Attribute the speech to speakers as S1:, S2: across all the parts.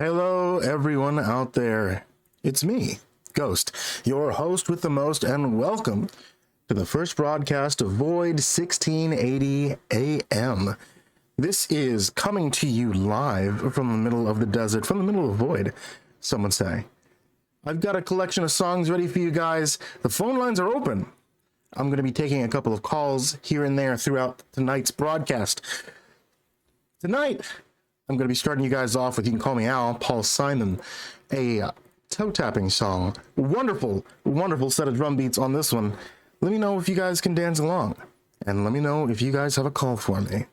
S1: Hello, everyone out there. It's me, Ghost, your host with the most, and welcome to the first broadcast of Void 1680 AM. This is coming to you live from the middle of the desert, from the middle of Void, some would say. I've got a collection of songs ready for you guys. The phone lines are open. I'm going to be taking a couple of calls here and there throughout tonight's broadcast. Tonight, I'm going to be starting you guys off with, you can call me Al, Paul Simon, a toe tapping song. Wonderful, wonderful set of drum beats on this one. Let me know if you guys can dance along, and let me know if you guys have a call for me.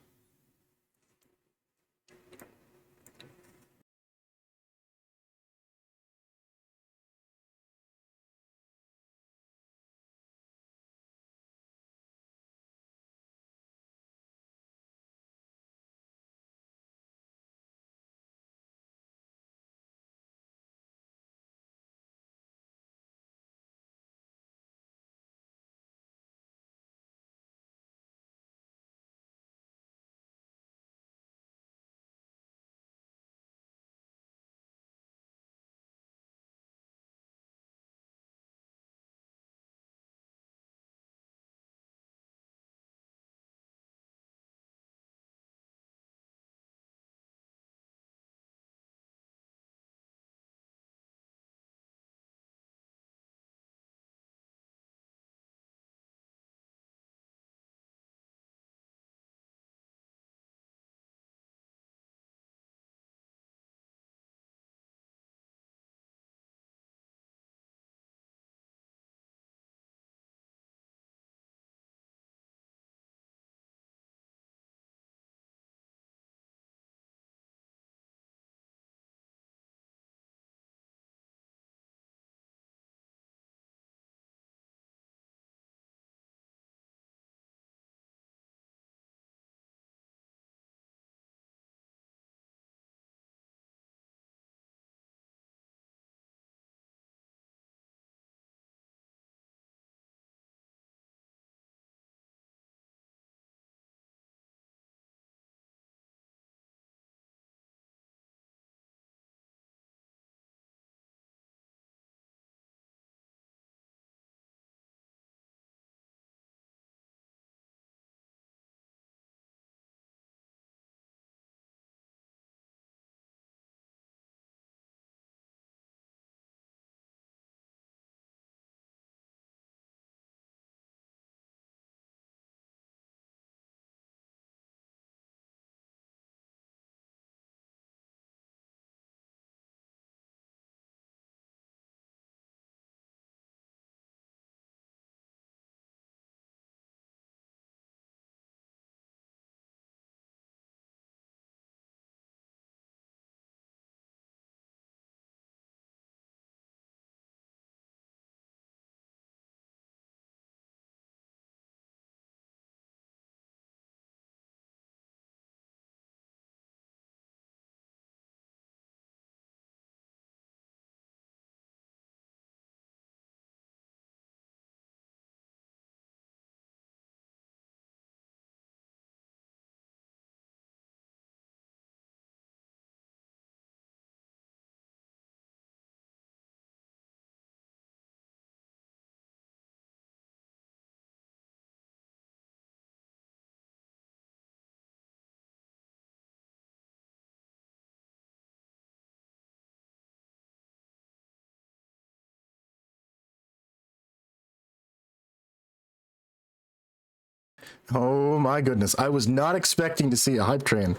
S1: Oh my goodness, I was not expecting to see a hype train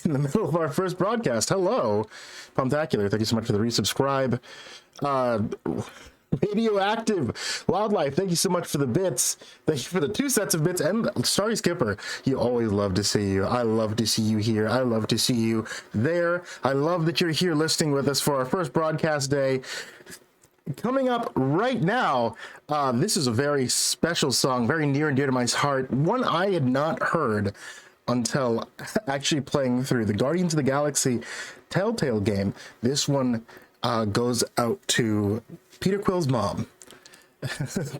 S1: in the middle of our first broadcast. Hello, Pumptacular, thank you so much for the resubscribe. Radioactive Wildlife, thank you so much for the bits. Thank you for the 2 sets of bits. And Starry Skipper, you always love to see you. I love to see you here. I love to see you there. I love that you're here listening with us for our first broadcast day. Coming up right now, this is a very special song, very near and dear to my heart. One I had not heard until actually playing through the Guardians of the Galaxy Telltale game. This one goes out to Peter Quill's mom.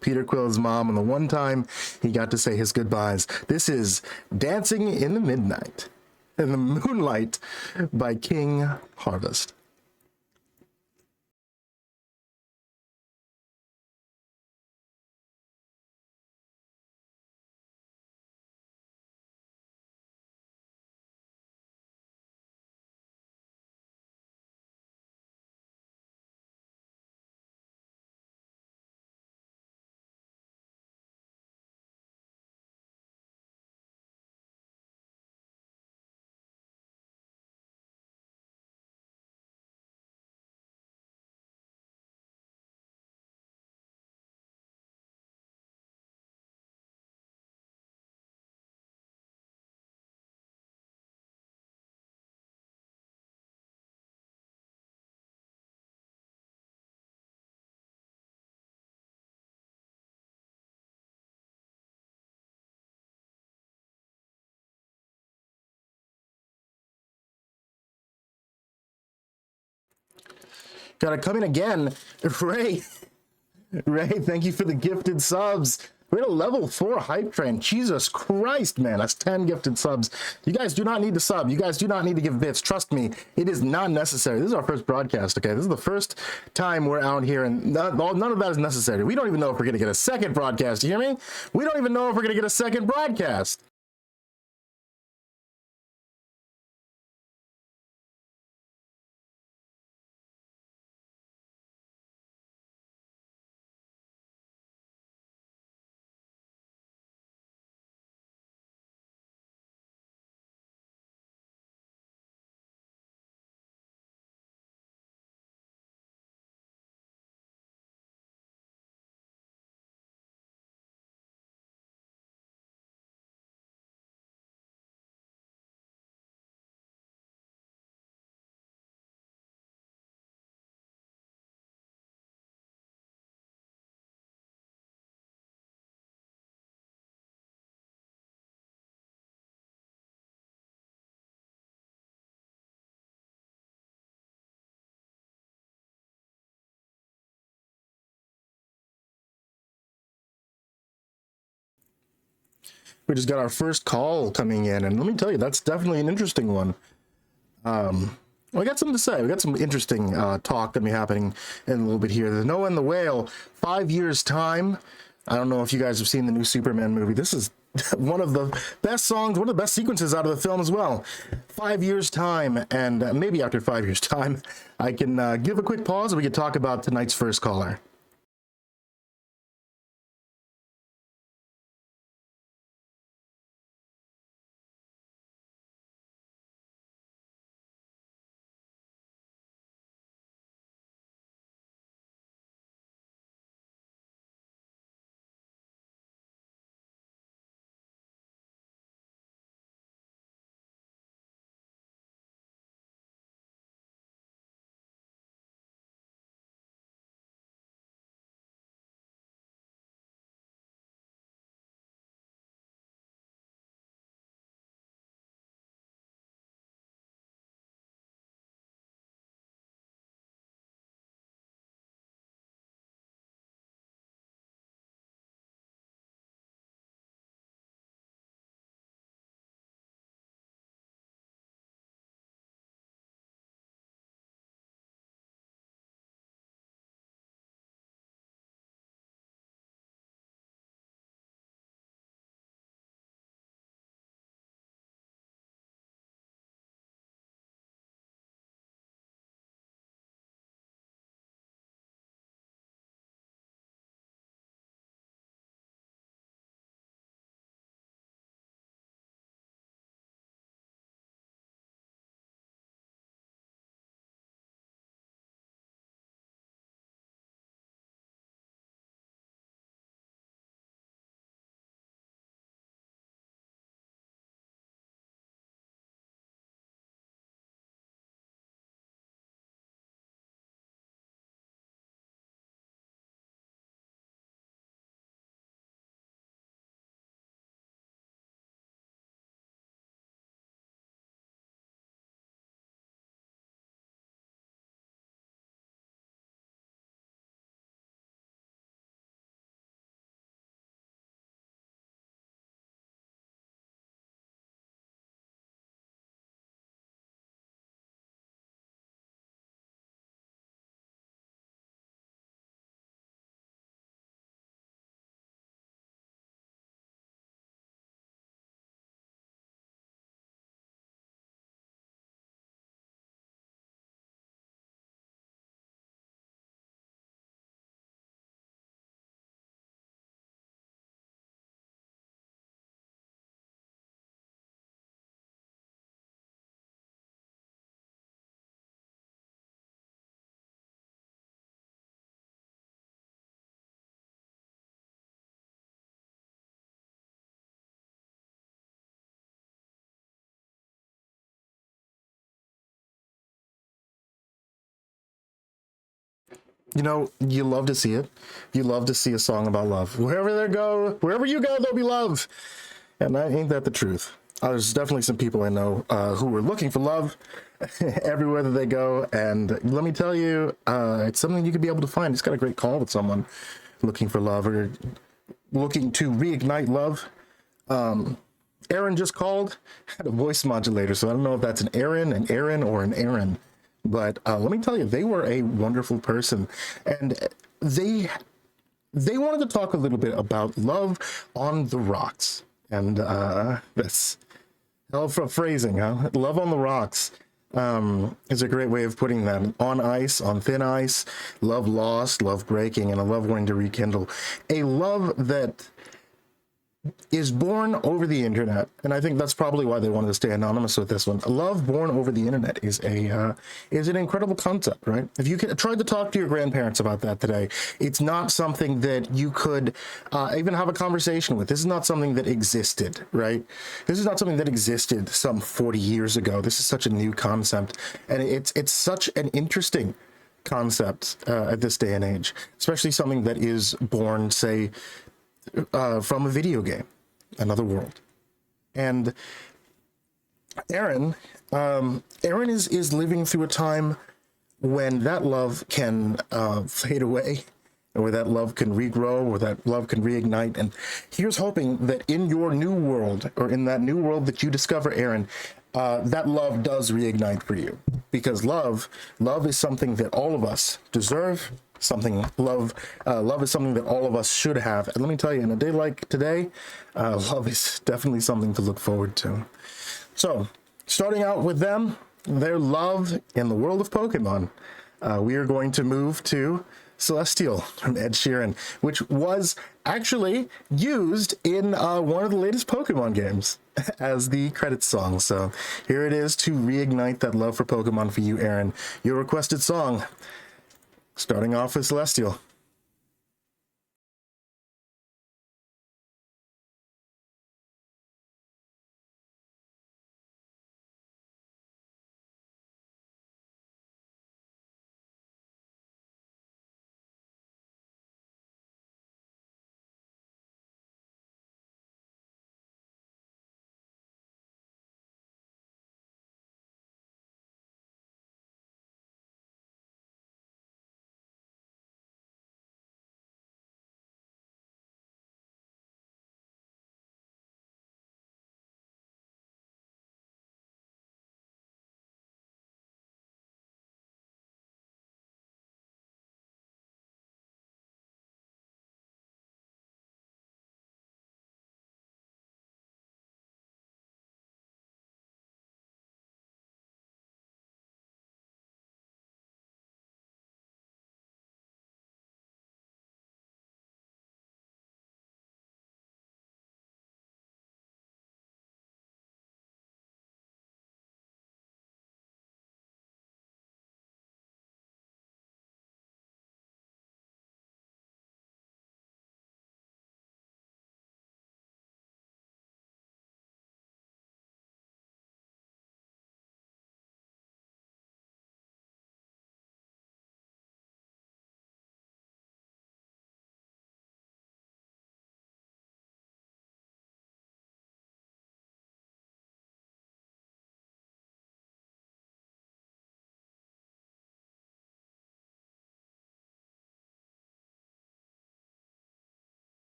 S1: Peter Quill's mom, and the one time he got to say his goodbyes. This is Dancing in the Moonlight by King Harvest. Got to come in again. Ray, Ray, thank you for the gifted subs. We're at a level 4 hype train. Jesus Christ, man. That's 10 gifted subs. You guys do not need to sub. You guys do not need to give bits. Trust me, it is not necessary. This is our first broadcast, okay? This is the first time we're out here, and none of that is necessary. We don't even know if we're going to get a second broadcast. You hear me? We don't even know if we're going to get a second broadcast. We just got our first call coming in, and let me tell you, that's definitely an interesting one. Well, I got something to say. We got some interesting talk going to be happening in a little bit here. The Noah and the Whale, 5 years' time. I don't know if you guys have seen the new Superman movie. This is one of the best songs, one of the best sequences out of the film as well. 5 years' time, and maybe after 5 years' time, I can give a quick pause and we can talk about tonight's first caller. You know, you love to see it. You love to see a song about love. Wherever you go, there'll be love. And ain't that the truth? There's definitely some people I know who are looking for love everywhere that they go, and let me tell you, it's something you could be able to find. Just got a great call with someone looking for love or looking to reignite love. Aaron just called, had a voice modulator, so I don't know if that's an Aaron, or an Aaron. But let me tell you, they were a wonderful person, and they wanted to talk a little bit about love on the rocks, and that's hell for phrasing, huh? Love on the rocks is a great way of putting that. On ice, on thin ice, love lost, love breaking, and a love wanting to rekindle. A love that is born over the internet, and I think that's probably why they wanted to stay anonymous with this one. Love born over the internet is an incredible concept, right? If you tried to talk to your grandparents about that today, it's not something that you could even have a conversation with. This is not something that existed, right? This is not something that existed some 40 years ago. This is such a new concept, and it's such an interesting concept at this day and age, especially something that is born, say, from a video game, another world. And Aaron, Aaron is living through a time when that love can fade away, or that love can regrow, or that love can reignite. And here's hoping that in your new world, or in that new world that you discover, Aaron, that love does reignite for you, because love is something that all of us deserve. Love is something that all of us should have. And let me tell you, in a day like today, love is definitely something to look forward to. So, starting out with them, their love in the world of Pokemon, we are going to move to Celestial from Ed Sheeran, which was actually used in one of the latest Pokemon games as the credits song. So here it is to reignite that love for Pokemon for you, Aaron. Your requested song, starting off with Celestial.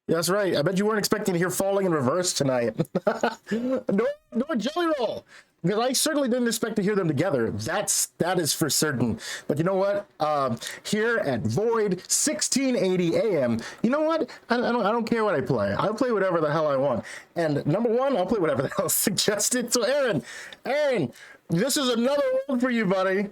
S1: That's right. I bet you weren't expecting to hear falling in reverse tonight. No jelly roll. Because I certainly didn't expect to hear them together. That is for certain. But you know what? Here at Void 1680 AM, you know what? I don't care what I play. I'll play whatever the hell I want. And number one, I'll play whatever the hell is suggested. So Aaron, this is another one for you, buddy.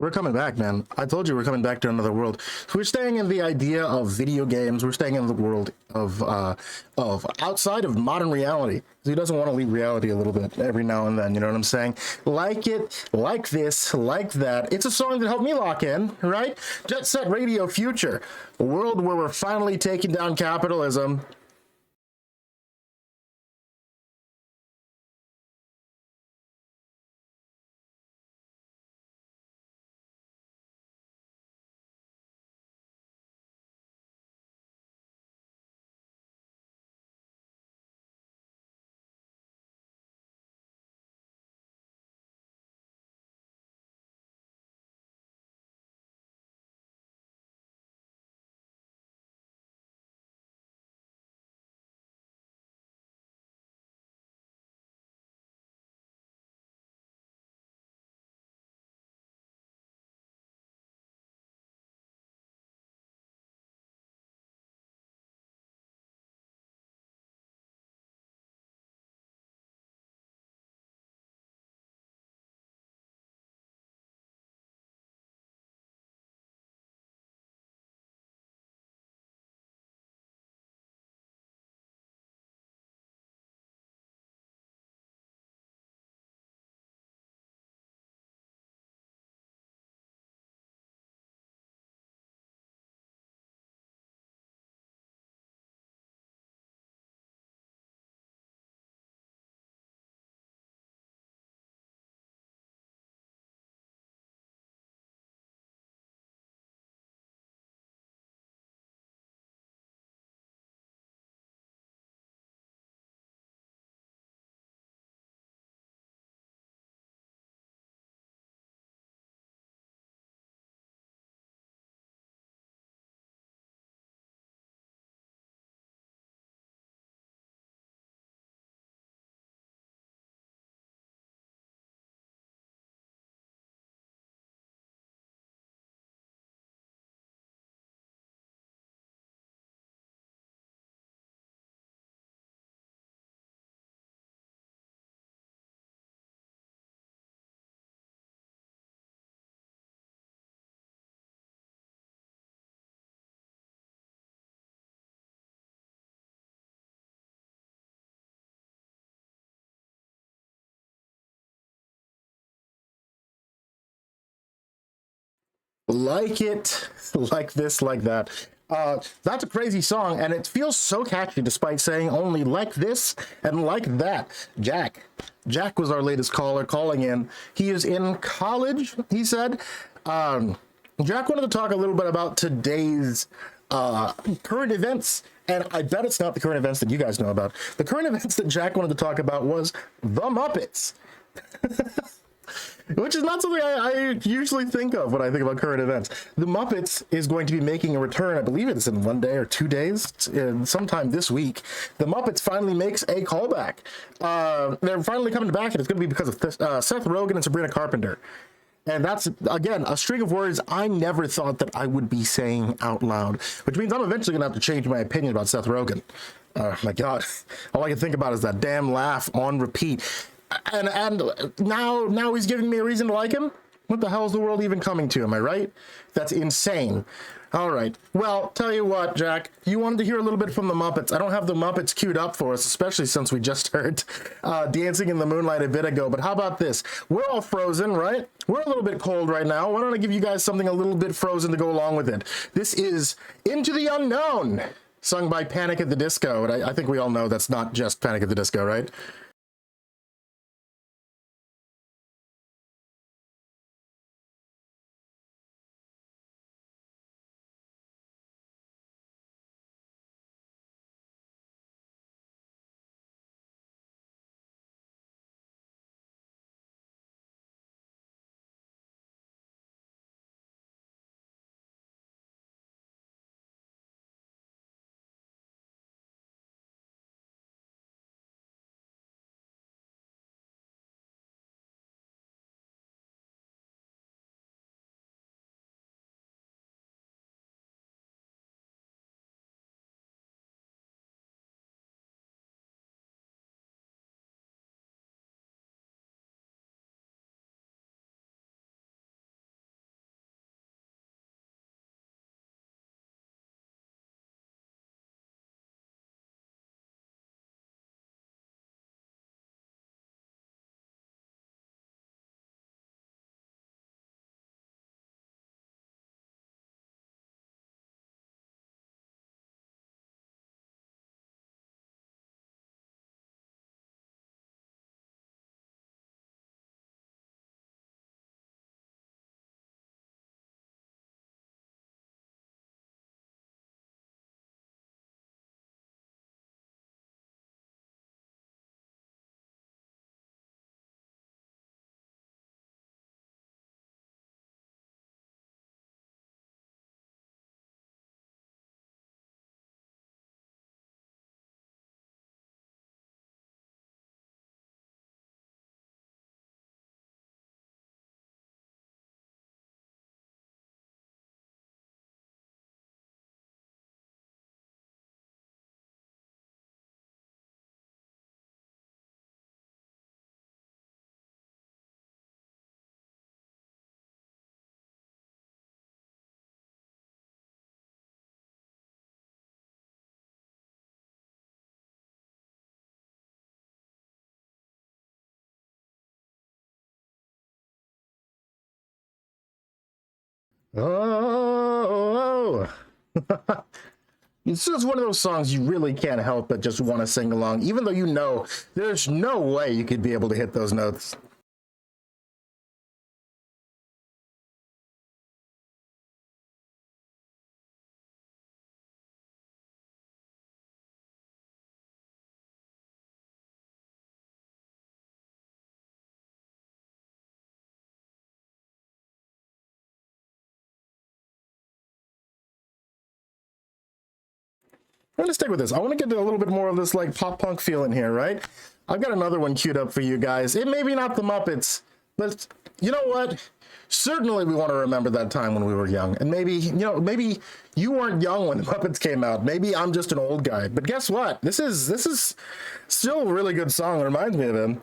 S1: We're coming back, man. I told you we're coming back to another world. We're staying in the idea of video games. We're staying in the world of outside of modern reality. He doesn't want to leave reality a little bit every now and then. You know what I'm saying? Like it, like this, like that. It's a song that helped me lock in, right? Jet Set Radio Future, a world where we're finally taking down capitalism. Like it, like this, like that. That's a crazy song, and it feels so catchy despite saying only like this and like that. Jack was our latest caller calling in. He is in college, he said. Jack wanted to talk a little bit about today's current events, and I bet it's not the current events that you guys know about. The current events that Jack wanted to talk about was the Muppets. Which is not something I usually think of when I think about current events. The Muppets is going to be making a return. I believe it's in 1 day or 2 days, sometime this week. The Muppets finally makes a callback. They're finally coming back, and it's going to be because of Seth Rogen and Sabrina Carpenter. And that's, again, a string of words I never thought that I would be saying out loud, which means I'm eventually going to have to change my opinion about Seth Rogen. My God, all I can think about is that damn laugh on repeat. And now he's giving me a reason to like him? What the hell is the world even coming to? Am I right? That's insane. All right. Well, tell you what, Jack, you wanted to hear a little bit from the Muppets. I don't have the Muppets queued up for us, especially since we just heard Dancing in the Moonlight a bit ago. But how about this? We're all frozen, right? We're a little bit cold right now. Why don't I give you guys something a little bit frozen to go along with it? This is Into the Unknown, sung by Panic at the Disco. And I think we all know that's not just Panic at the Disco, right? Oh, it's just one of those songs you really can't help but just want to sing along, even though you know there's no way you could be able to hit those notes. I'm gonna stick with this. I want to get a little bit more of this like pop punk feeling here, right? I've got another one queued up for you guys. It may be not the Muppets, but you know what? Certainly we want to remember that time when we were young. And maybe, maybe you weren't young when the Muppets came out. Maybe I'm just an old guy. But guess what? This is still a really good song. It reminds me of him.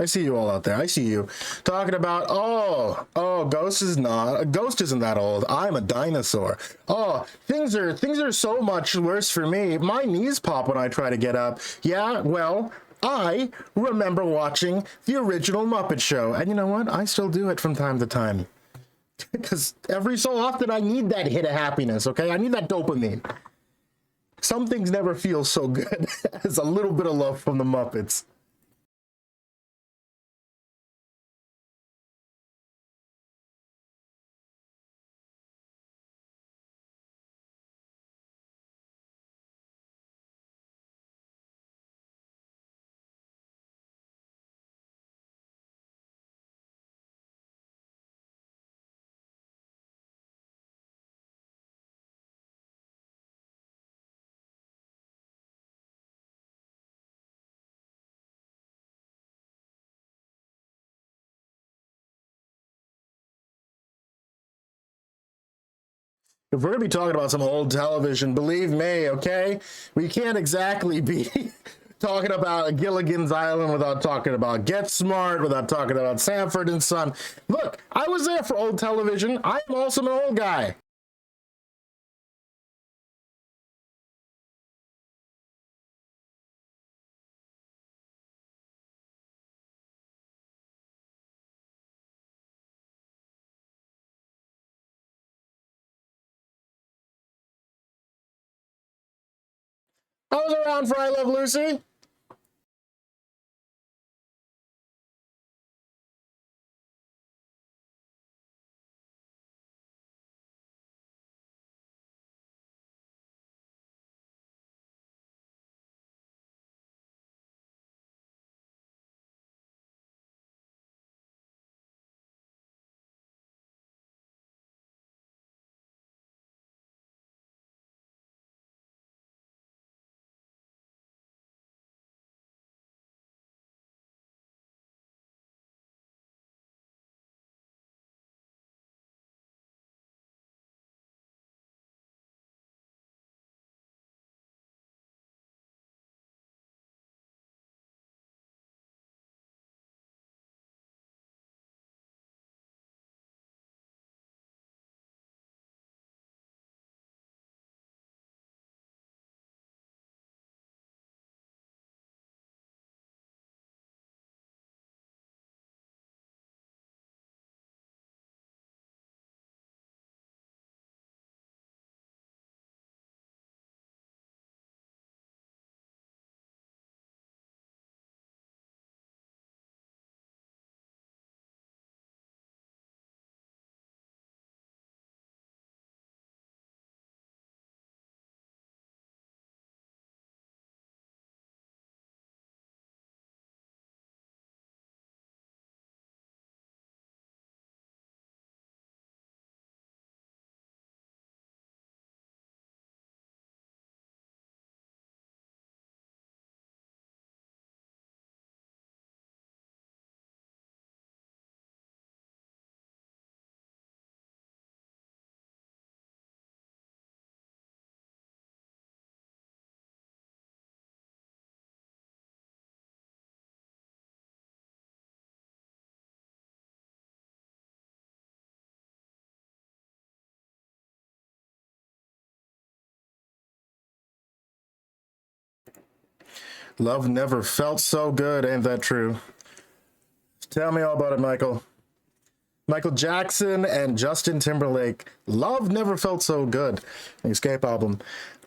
S1: I see you all out there. I see you talking about, oh, Ghost isn't that old. I'm a dinosaur. Oh, things are so much worse for me. My knees pop when I try to get up. Yeah, well, I remember watching the original Muppet Show, and you know what? I still do it from time to time. Because every so often I need that hit of happiness, okay? I need that dopamine. Some things never feel so good as a little bit of love from the Muppets. If we're going to be talking about some old television, believe me, okay? We can't exactly be talking about Gilligan's Island without talking about Get Smart, without talking about Sanford and Son. Look, I was there for old television. I'm also an old guy. I was around for I Love Lucy. Love never felt so good, ain't that true? Tell me all about it, Michael. Michael Jackson and Justin Timberlake. Love never felt so good. The Escape album.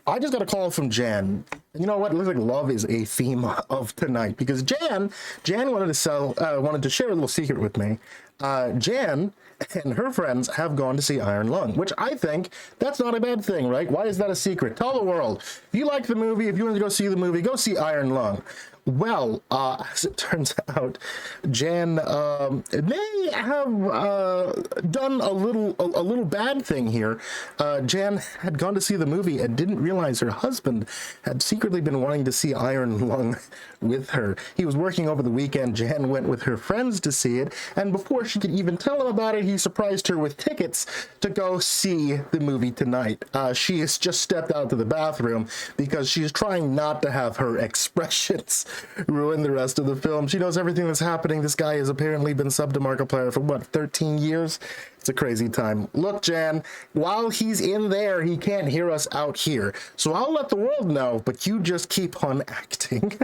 S1: I just got a call from Jan. And you know what? It looks like love is a theme of tonight because Jan wanted to share a little secret with me. Jan and her friends have gone to see Iron Lung, which I think that's not a bad thing, right? Why is that a secret? Tell the world. If you like the movie, if you want to go see the movie, go see Iron Lung. Well, as it turns out, Jan may have done a little bad thing here. Jan had gone to see the movie and didn't realize her husband had secretly been wanting to see Iron Lung with her. He was working over the weekend. Jan went with her friends to see it, and before she could even tell him about it, he surprised her with tickets to go see the movie tonight. She has just stepped out to the bathroom because she's trying not to have her expressions ruin the rest of the film. She knows everything that's happening. This guy has apparently been sub to Markiplier for what, 13 years? It's a crazy time. Look, Jan, while he's in there, he can't hear us out here. So I'll let the world know, but you just keep on acting.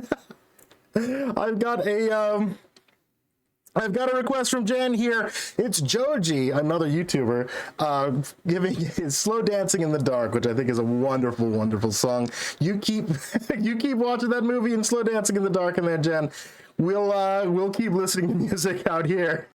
S1: I've got a request from Jan here. It's Joji, another YouTuber, giving his Slow Dancing in the Dark, which I think is a wonderful, wonderful song. You keep you keep watching that movie and Slow Dancing in the Dark, and then Jan, we'll keep listening to music out here.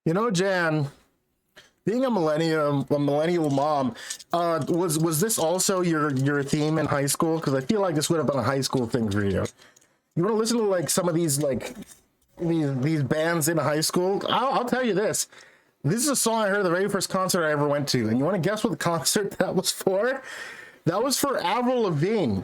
S1: You know, Jan, being a millennial mom, was this also your theme in high school? Because I feel like this would have been a high school thing for you. You want to listen to like some of these like these bands in high school? I'll tell you this. This is a song I heard at the very first concert I ever went to, and you want to guess what the concert that was for? That was for Avril Lavigne.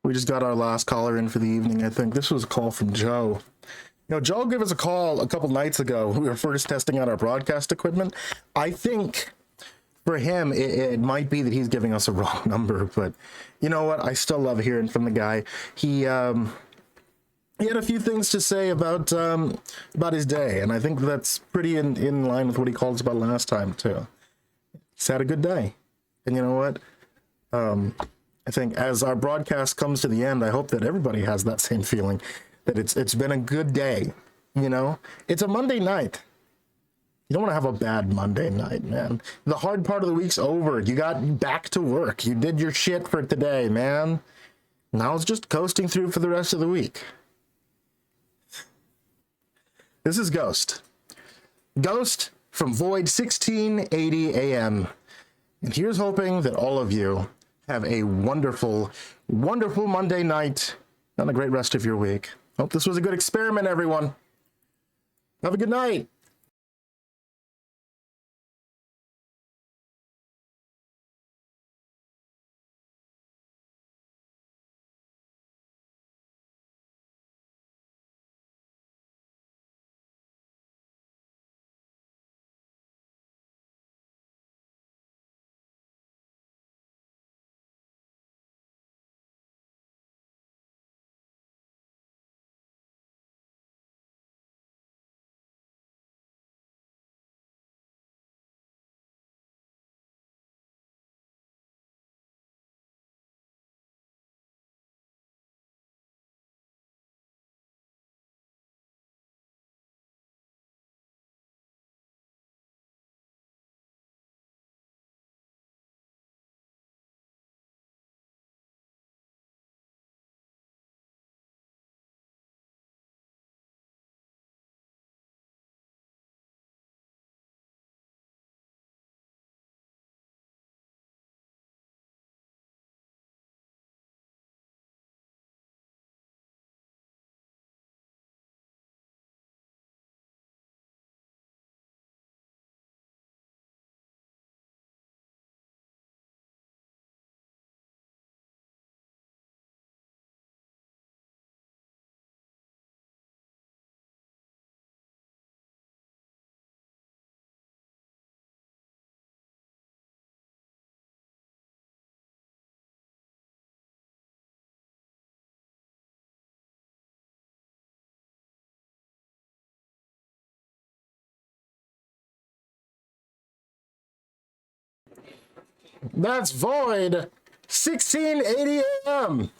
S1: We just got our last caller in for the evening, I think. This was a call from Joe. Joe gave us a call a couple nights ago. We were first testing out our broadcast equipment. I think for him, it might be that he's giving us a wrong number, but you know what? I still love hearing from the guy. He had a few things to say about his day, and I think that's pretty in line with what he called us about last time too. He's had a good day, and you know what? I think as our broadcast comes to the end, I hope that everybody has that same feeling, that it's been a good day. It's a Monday night. You don't want to have a bad Monday night, man. The hard part of the week's over. You got back to work. You did your shit for today, man. Now it's just coasting through for the rest of the week. This is Ghost. Ghost from Void 1680 AM. And here's hoping that all of you have a wonderful, wonderful Monday night and a great rest of your week. Hope this was a good experiment, everyone. Have a good night. That's Void 1680 AM.